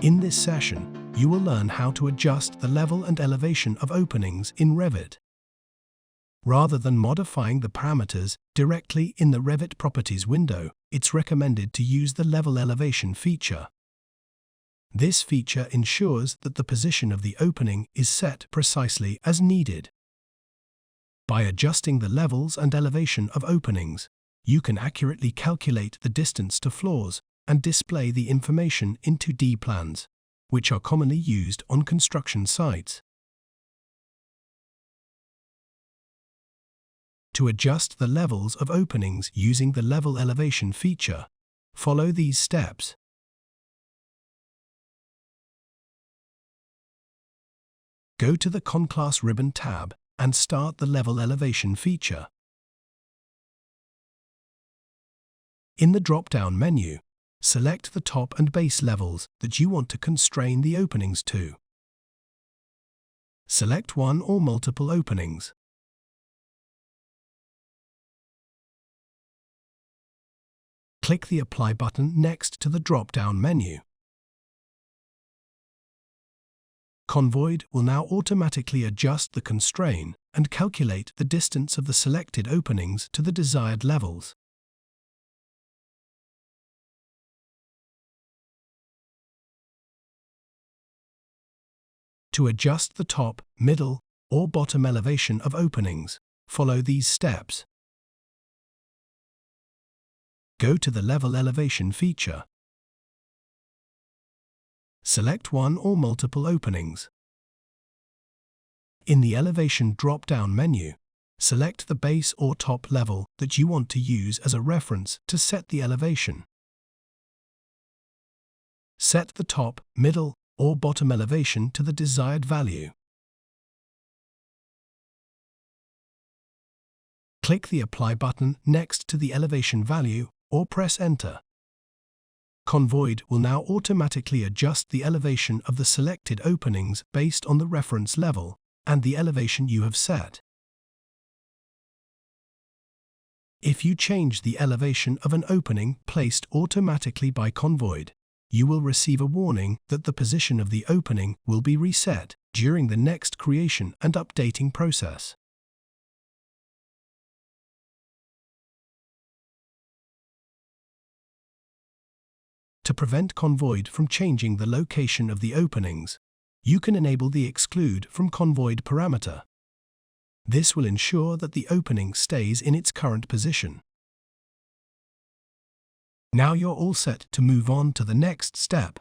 In this session, you will learn how to adjust the level and elevation of openings in Revit. Rather than modifying the parameters directly in the Revit Properties window, it's recommended to use the Level Elevation feature. This feature ensures that the position of the opening is set precisely as needed. By adjusting the levels and elevation of openings, you can accurately calculate the distance to floors and display the information in 2D plans, which are commonly used on construction sites. To adjust the levels of openings using the Level Elevation feature, follow these steps. Go to the ConClass ribbon tab and start the Level Elevation feature. In the drop-down menu, select the top and base levels that you want to constrain the openings to. Select one or multiple openings. Click the Apply button next to the drop-down menu. ConVoid will now automatically adjust the constraint and calculate the distance of the selected openings to the desired levels. To adjust the top, middle, or bottom elevation of openings, follow these steps. Go to the Level Elevation feature. Select one or multiple openings. In the Elevation drop-down menu, select the base or top level that you want to use as a reference to set the elevation. Set the top, middle, or bottom elevation to the desired value. Click the Apply button next to the elevation value or press Enter. ConVoid will now automatically adjust the elevation of the selected openings based on the reference level and the elevation you have set. If you change the elevation of an opening placed automatically by ConVoid, you will receive a warning that the position of the opening will be reset during the next creation and updating process. To prevent ConVoid from changing the location of the openings, you can enable the Exclude from ConVoid parameter. This will ensure that the opening stays in its current position. Now you're all set to move on to the next step.